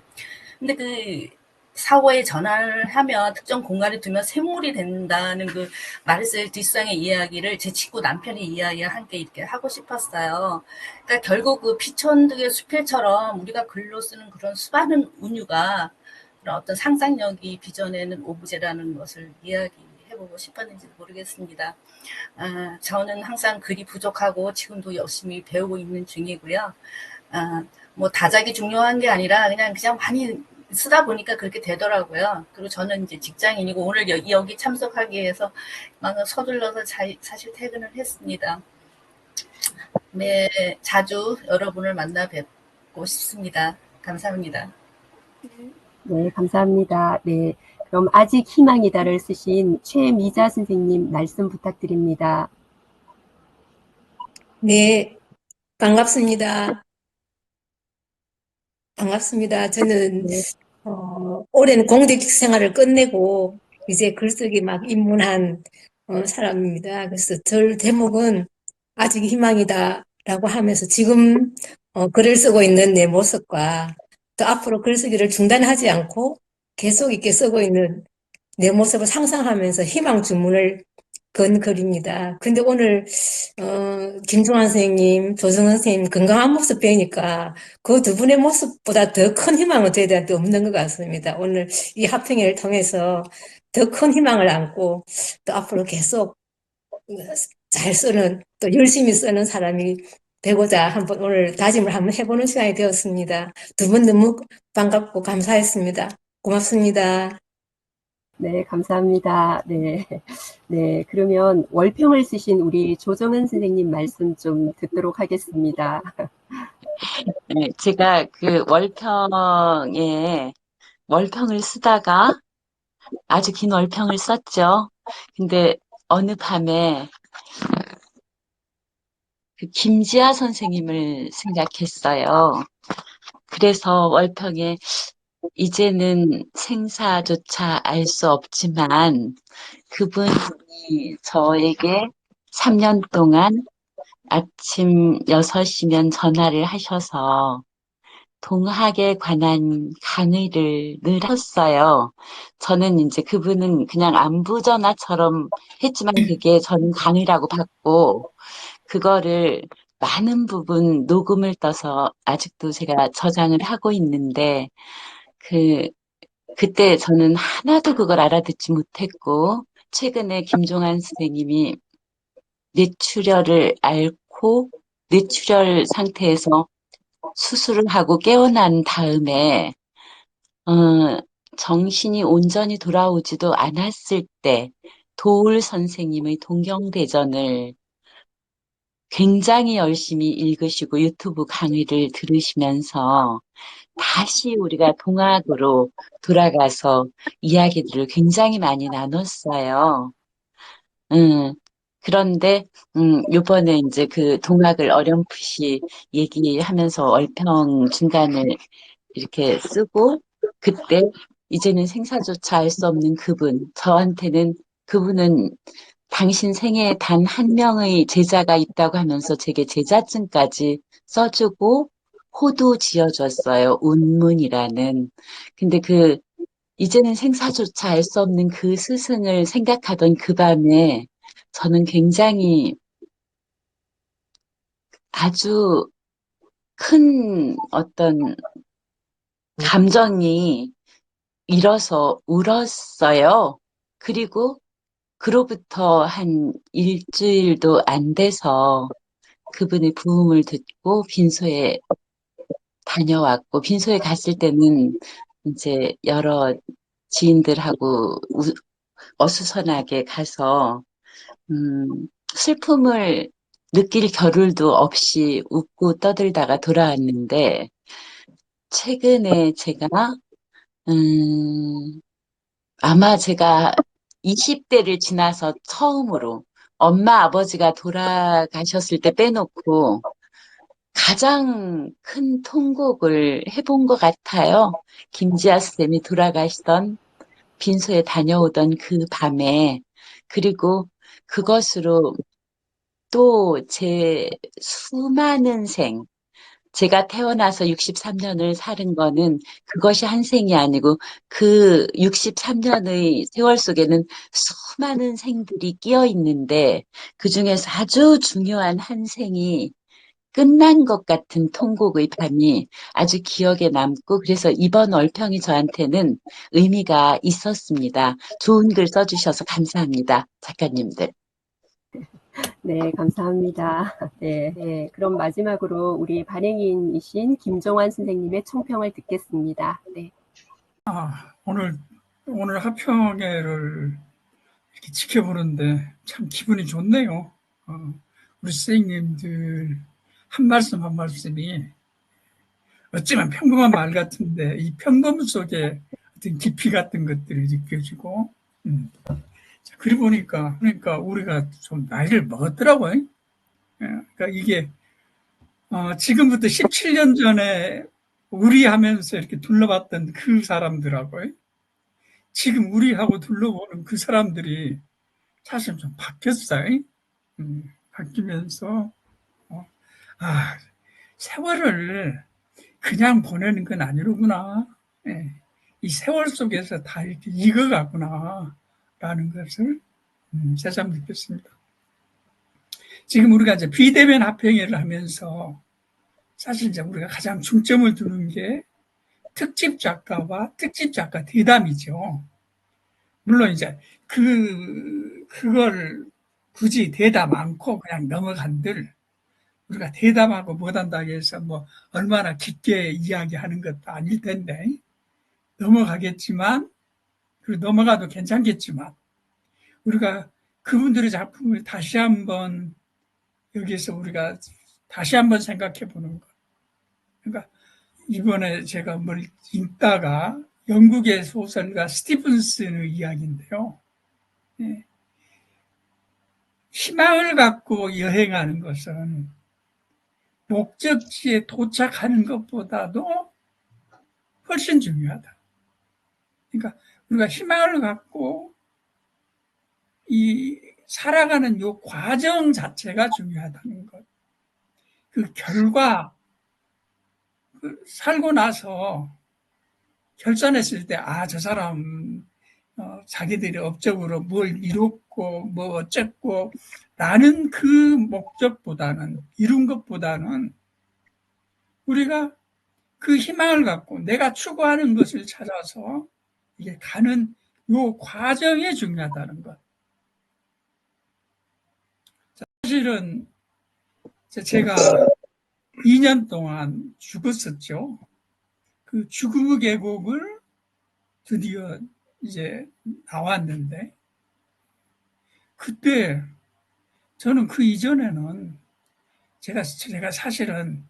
근데 그 사고에 전화를 하면 특정 공간에 두면 샘물이 된다는 그 마르셀 듀상의 이야기를 제 친구 남편이 이야기와 함께 이렇게 하고 싶었어요. 그러니까 결국 그 피천득의 수필처럼 우리가 글로 쓰는 그런 수많은 운유가 그런 어떤 상상력이 빚어내는 오브제라는 것을 이야기해보고 싶었는지 모르겠습니다. 저는 항상 글이 부족하고 지금도 열심히 배우고 있는 중이고요. 뭐 다작이 중요한 게 아니라 그냥 많이 쓰다 보니까 그렇게 되더라고요. 그리고 저는 이제 직장인이고 오늘 여기 참석하기 위해서 막 서둘러서 사실 퇴근을 했습니다. 네, 자주 여러분을 만나 뵙고 싶습니다. 감사합니다. 네, 감사합니다. 네, 그럼 아직 희망이다를 쓰신 최미자 선생님 말씀 부탁드립니다. 네, 반갑습니다. 반갑습니다. 저는 네, 올해는 공직 생활을 끝내고 이제 글쓰기 막 입문한 사람입니다. 그래서 절 제목은 아직 희망이다라고 하면서 지금 글을 쓰고 있는 내 모습과 또 앞으로 글쓰기를 중단하지 않고 계속 있게 쓰고 있는 내 모습을 상상하면서 희망 주문을 건 글입니다. 근데 오늘 김종환 선생님, 조정은 선생님 건강한 모습 뵈니까 그 두 분의 모습보다 더 큰 희망은 저희들한테 없는 것 같습니다. 오늘 이 화평회를 통해서 더 큰 희망을 안고 또 앞으로 계속 잘 쓰는 또 열심히 쓰는 사람이 되고자 한번 오늘 다짐을 한번 해보는 시간이 되었습니다. 두 분 너무 반갑고 감사했습니다. 고맙습니다. 네, 감사합니다. 네, 네, 그러면 월평을 쓰신 우리 조정은 선생님 말씀 좀 듣도록 하겠습니다. 네, 제가 그 월평을 쓰다가 아주 긴 월평을 썼죠. 근데 어느 밤에 그 김지아 선생님을 생각했어요. 그래서 월평에 이제는 생사조차 알 수 없지만 그분이 저에게 3년 동안 아침 6시면 전화를 하셔서 동학에 관한 강의를 늘 하셨어요. 저는 이제 그분은 그냥 안부 전화처럼 했지만 그게 저는 강의라고 봤고 그거를 많은 부분 녹음을 떠서 아직도 제가 저장을 하고 있는데 그때 저는 하나도 그걸 알아듣지 못했고 최근에 김종환 선생님이 뇌출혈을 앓고 뇌출혈 상태에서 수술을 하고 깨어난 다음에 정신이 온전히 돌아오지도 않았을 때 도울 선생님의 동경대전을 굉장히 열심히 읽으시고 유튜브 강의를 들으시면서 다시 우리가 동학으로 돌아가서 이야기들을 굉장히 많이 나눴어요. 그런데, 요번에 이제 그 동학을 어렴풋이 얘기하면서 월평 중간을 이렇게 쓰고, 그때 이제는 생사조차 알 수 없는 저한테는 그분은 당신 생애에 단 한 명의 제자가 있다고 하면서 제게 제자증까지 써주고 호도 지어줬어요. 운문이라는. 근데 이제는 생사조차 알 수 없는 그 스승을 생각하던 그 밤에 저는 굉장히 아주 큰 어떤 감정이 일어서 울었어요. 그리고 그로부터 한 일주일도 안 돼서 그분의 부음을 듣고 빈소에 다녀왔고, 빈소에 갔을 때는 이제 여러 지인들하고 어수선하게 가서, 슬픔을 느낄 겨를도 없이 웃고 떠들다가 돌아왔는데, 최근에 제가, 아마 제가 20대를 지나서 처음으로 엄마 아버지가 돌아가셨을 때 빼놓고 가장 큰 통곡을 해본 것 같아요. 김지아 쌤이 돌아가시던 빈소에 다녀오던 그 밤에. 그리고 그것으로 또 제 수많은 제가 태어나서 63년을 사는 거는 그것이 한 생이 아니고 그 63년의 세월 속에는 수많은 생들이 끼어 있는데 그중에서 아주 중요한 한 생이 끝난 것 같은 통곡의 밤이 아주 기억에 남고 그래서 이번 월평이 저한테는 의미가 있었습니다. 좋은 글 써주셔서 감사합니다. 작가님들. 네, 감사합니다. 네, 그럼 마지막으로 우리 발행인이신 김종환 선생님의 총평을 듣겠습니다. 네. 오늘 하평회를 이렇게 지켜보는데 참 기분이 좋네요. 우리 선생님들 한 말씀 한 말씀이 어쩌면 평범한 말 같은데 이 평범 속에 어떤 깊이 같은 것들이 느껴지고 그리 보니까 그러니까 우리가 좀 나이를 먹었더라고요. 그러니까 이게 지금부터 17년 전에 우리 하면서 이렇게 둘러봤던 그 사람들하고요. 지금 우리하고 둘러보는 그 사람들이 사실 좀 바뀌었어요. 바뀌면서 세월을 그냥 보내는 건 아니로구나. 이 세월 속에서 다 이렇게 익어가구나 라는 것을 새삼 느꼈습니다. 지금 우리가 이제 비대면 합평회를 하면서 사실 이제 우리가 가장 중점을 두는 게 특집 작가와 특집 작가 대담이죠. 물론 이제 그걸 굳이 대담 않고 그냥 넘어간들 우리가 대담하고 못한다고 해서 뭐 얼마나 깊게 이야기하는 것도 아닐 텐데 넘어가겠지만 그리고 넘어가도 괜찮겠지만 우리가 그분들의 작품을 다시 한번 여기서 우리가 다시 한번 생각해 보는 것. 그러니까 이번에 제가 뭘 읽다가 영국의 소설가 스티븐슨의 이야기인데요. 희망을 갖고 여행하는 것은 목적지에 도착하는 것보다도 훨씬 중요하다. 그러니까 우리가 희망을 갖고 이 살아가는 요 과정 자체가 중요하다는 것. 그 결과 살고 나서 결산했을 때 저 사람 자기들이 업적으로 뭘 이뤘고 뭐 어쨌고 라는 그 목적보다는 이룬 것보다는 우리가 그 희망을 갖고 내가 추구하는 것을 찾아서 이게 가는 요 과정이 중요하다는 것. 사실은 제가 2년 동안 죽었었죠. 그 죽음의 계곡을 드디어 이제 나왔는데 그때 저는 그 이전에는 제가 사실은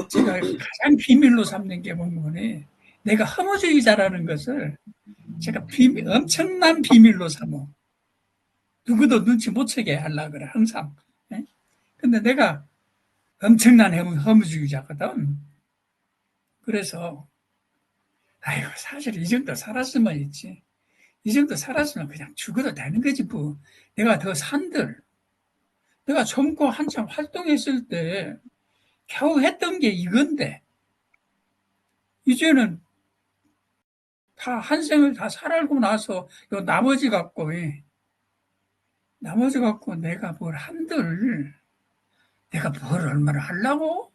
제가 가장 비밀로 삼는 게 뭐니 내가 허무주의자라는 것을 제가 엄청난 비밀로 삼어 누구도 눈치 못 채게 하려고 그래 항상. 근데 내가 엄청난 허무주의자거든. 그래서 아이고 사실 이 정도 살았으면 있지. 이 정도 살았으면 그냥 죽어도 되는 거지 뭐. 내가 더 산들. 내가 젊고 한참 활동했을 때 겨우 했던 게 이건데 이제는 다 한 생을 다 살고 나서 요 나머지 갖고 내가 뭘 한들 내가 뭘 얼마나 하려고?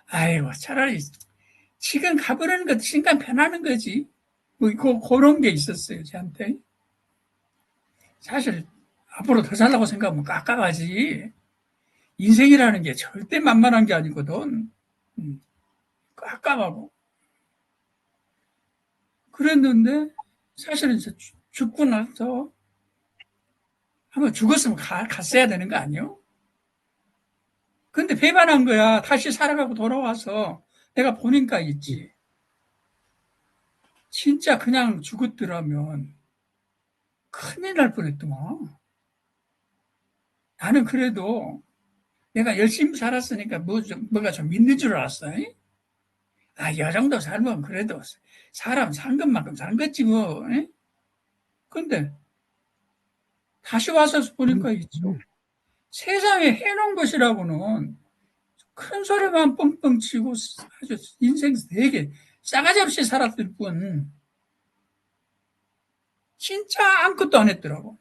아이고 차라리 지금 가버리는 것도 시간 편하는 거지. 뭐 그런 게 있었어요 저한테. 사실 앞으로 더 살라고 생각하면 깝깝하지. 인생이라는 게 절대 만만한 게 아니거든. 깝깝하고. 그랬는데 사실은 죽고 나서 한번 죽었으면 갔어야 되는 거 아니요? 근데 배반한 거야. 다시 살아가고 돌아와서 내가 보니까 있지. 진짜 그냥 죽었더라면 큰일 날 뻔했더만. 나는 그래도 내가 열심히 살았으니까 뭐가 좀 있는 줄 알았어. 이 정도 살면 그래도 사람 산 것만큼 산 거지 뭐. 근데 다시 와서 보니까 있죠. 세상에 해놓은 것이라고는 큰 소리만 뻥뻥 치고 아주 인생 되게 싸가지 없이 살았을 뿐 진짜 아무것도 안 했더라고.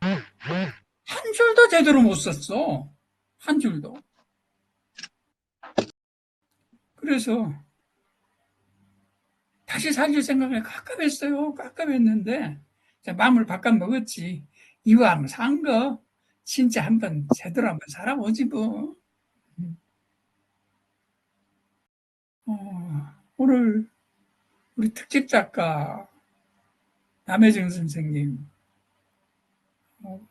한 줄도 제대로 못 썼어. 한 줄도. 그래서 다시 살릴 생각에 깝깝했어요. 깝깝했는데 마음을 바꿔 먹었지. 이왕 산 거 진짜 한번 제대로 한번 살아보지 뭐. 오늘 우리 특집 작가 남혜정 선생님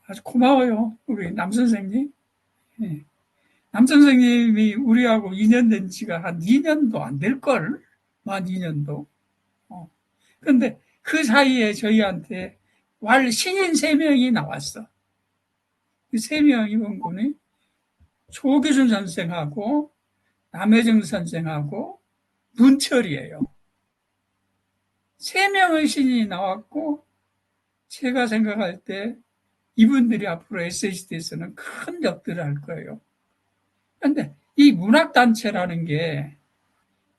아주 고마워요. 우리 남 선생님. 예. 남 선생님이 우리하고 2년 된 지가 한 2년도 안 될걸? 만 2년도. 근데 그 사이에 저희한테 신인 3명이 나왔어. 그 3명이 원군이 조기준 선생하고 남혜정 선생하고 문철이에요. 3명의 신인이 나왔고 제가 생각할 때 이분들이 앞으로 SHD에서는 큰 역할을 할 거예요. 그런데 이 문학단체라는 게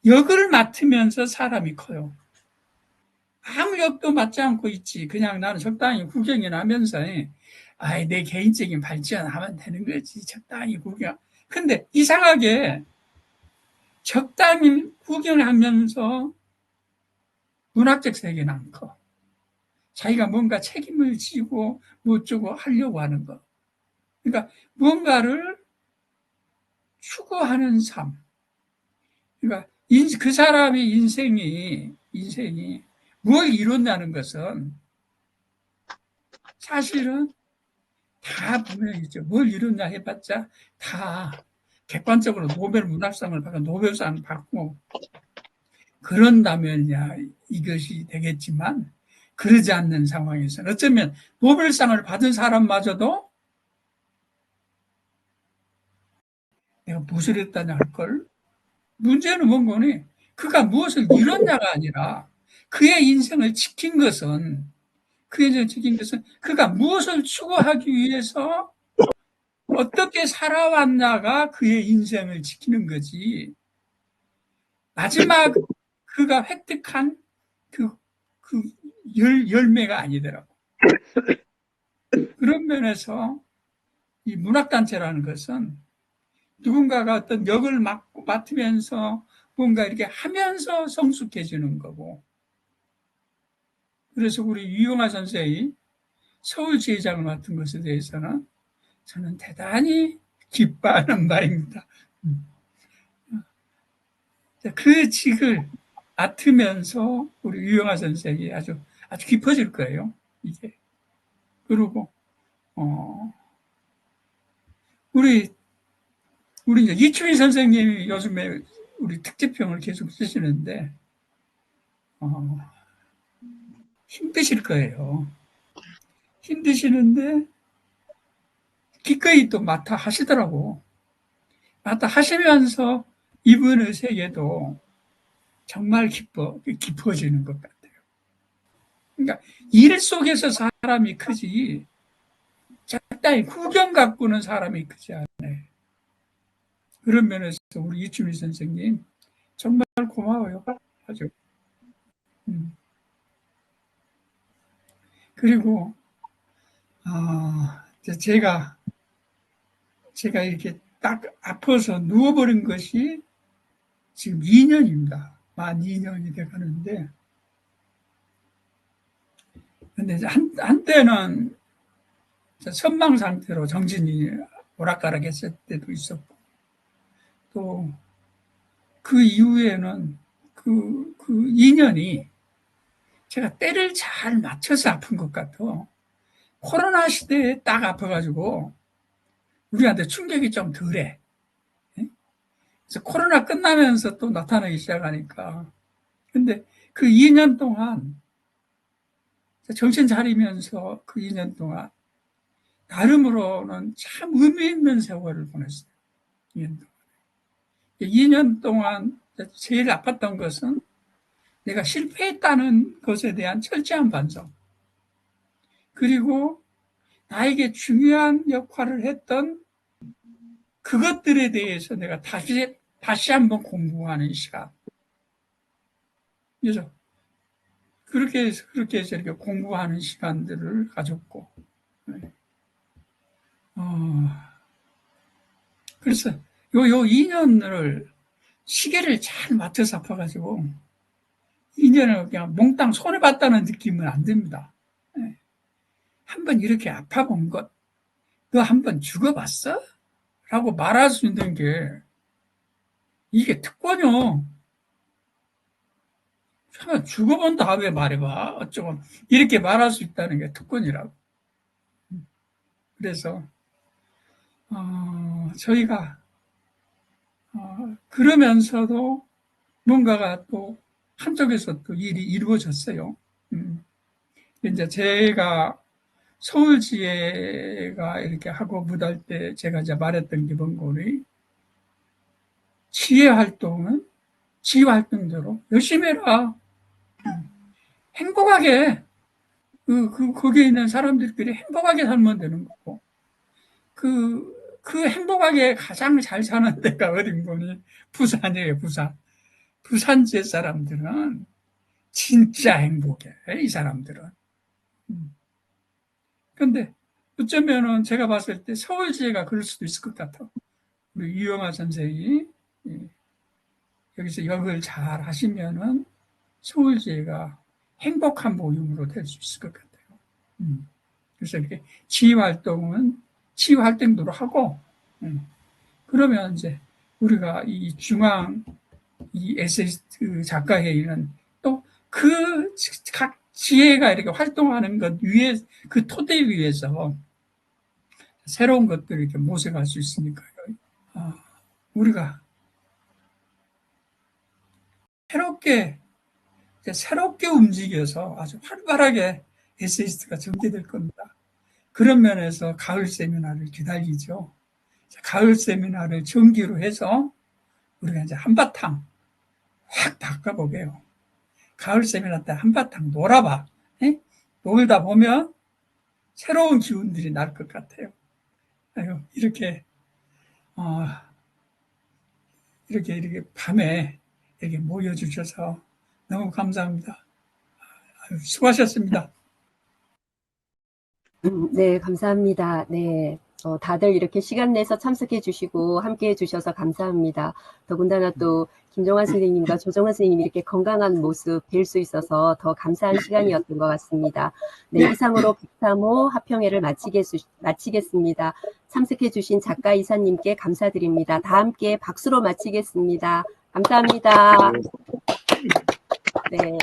역을 맡으면서 사람이 커요. 아무 역도 맡지 않고 있지. 그냥 나는 적당히 구경이나 하면서 내 개인적인 발전하면 되는 거지. 적당히 구경. 근데 이상하게 적당히 구경하면서 문학적 세계는 안 커. 자기가 뭔가 책임을 지고 뭐어쩌고 하려고 하는 거. 그러니까 무언가를 추구하는 삶. 그러니까 그 사람의 인생이 뭘 이룬다는 것은 사실은 다 분명히죠. 뭘 이룬다 해봤자 다 객관적으로 노벨 문학상을 받고 노벨상을 받고 그런다면야 이것이 되겠지만 그러지 않는 상황에서는 어쩌면 노벨상을 받은 사람마저도 내가 무엇을 했다냐 할걸. 문제는 뭔거니 그가 무엇을 이뤘냐가 아니라 그의 인생을 지킨 것은 그가 무엇을 추구하기 위해서 어떻게 살아왔냐가 그의 인생을 지키는 거지. 마지막 그가 획득한 그 열매가 아니더라고. 그런 면에서 이 문학단체라는 것은 누군가가 어떤 역을 맡으면서 뭔가 이렇게 하면서 성숙해지는 거고. 그래서 우리 유영아 선생이 서울지회장을 맡은 것에 대해서는 저는 대단히 기뻐하는 바입니다. 그 직을 맡으면서 우리 유영아 선생이 아주 깊어질 거예요. 이게. 그리고 우리 이제 이춘희 선생님이 요즘에 우리 특집평을 계속 쓰시는데 힘드실 거예요. 힘드시는데 기꺼이 또 맡아 하시더라고. 맡아 하시면서 이분의 세계도 정말 깊어지는 것 같아요. 그러니까 일 속에서 사람이 크지 적당히 구경 갖고는 사람이 크지 않아요. 그런 면에서 우리 이춘희 선생님 정말 고마워요. 아주. 그리고 제가 이렇게 딱 아파서 누워버린 것이 지금 2년입니다. 만 2년이 돼가는데, 근데 한때는 선망 상태로 정신이 오락가락했을 때도 있었고, 또 그 이후에는 그 2년이 제가 때를 잘 맞춰서 아픈 것 같아. 코로나 시대에 딱 아파가지고 우리한테 충격이 좀 덜해. 그래서 코로나 끝나면서 또 나타나기 시작하니까. 근데 그 2년 동안 정신 차리면서 그 2년 동안 나름으로는 참 의미 있는 세월을 보냈어요. 2년 동안 제일 아팠던 것은 내가 실패했다는 것에 대한 철저한 반성. 그리고 나에게 중요한 역할을 했던 그것들에 대해서 내가 다시 한번 공부하는 시간. 그래서 그렇게 해서 이렇게 공부하는 시간들을 가졌고, 그래서 요 2년을 시계를 잘 맞춰 잡아가지고 2년을 그냥 몽땅 손해 봤다는 느낌은 안 듭니다. 한번 이렇게 아파본 것, 너 한번 죽어봤어? 라고 말할 수 있는 게 이게 특권이요. 한번 죽어본 다음에 말해봐. 어쩌고 이렇게 말할 수 있다는 게 특권이라고. 그래서 저희가 그러면서도 뭔가가 또 한쪽에서 또 일이 이루어졌어요. 이제 제가 서울지혜가 이렇게 하고 무달 때 제가 이제 말했던 게 뭔가니 지혜 활동대로 열심히 해라. 행복하게 거기에 있는 사람들끼리 행복하게 살면 되는 거고 그 행복하게 가장 잘 사는 데가 어딘 거니? 부산이에요, 부산. 부산지의 사람들은 진짜 행복해, 이 사람들은. 근데 어쩌면은 제가 봤을 때 서울지혜가 그럴 수도 있을 것 같아. 우리 유영아 선생이 여기서 역을 잘 하시면은 서울지혜가 행복한 모임으로 될 수 있을 것 같아요. 그래서 이렇게 지휘 활동도 하고, 그러면 이제 우리가 이 중앙, 이 에세이스트 작가회의는 또 그 각 지혜가 이렇게 활동하는 것 위에, 그 토대 위에서 새로운 것들을 이렇게 모색할 수 있으니까요. 우리가 새롭게 움직여서 아주 활발하게 에세이스트가 전개될 겁니다. 그런 면에서 가을 세미나를 기다리죠. 가을 세미나를 정기로 해서 우리가 이제 한바탕 확 바꿔보게요. 가을 세미나 때 한바탕 놀아봐. 놀다 보면 새로운 기운들이 날 것 같아요. 이렇게 밤에 이렇게 모여주셔서 너무 감사합니다. 수고하셨습니다. 네, 감사합니다. 네. 다들 이렇게 시간 내서 참석해 주시고 함께 해 주셔서 감사합니다. 더군다나 또 김종환 선생님과 조정환 선생님이 이렇게 건강한 모습 뵐 수 있어서 더 감사한 시간이었던 것 같습니다. 네, 이상으로 103호 화평회를 마치겠습니다. 참석해 주신 작가 이사님께 감사드립니다. 다 함께 박수로 마치겠습니다. 감사합니다. 네.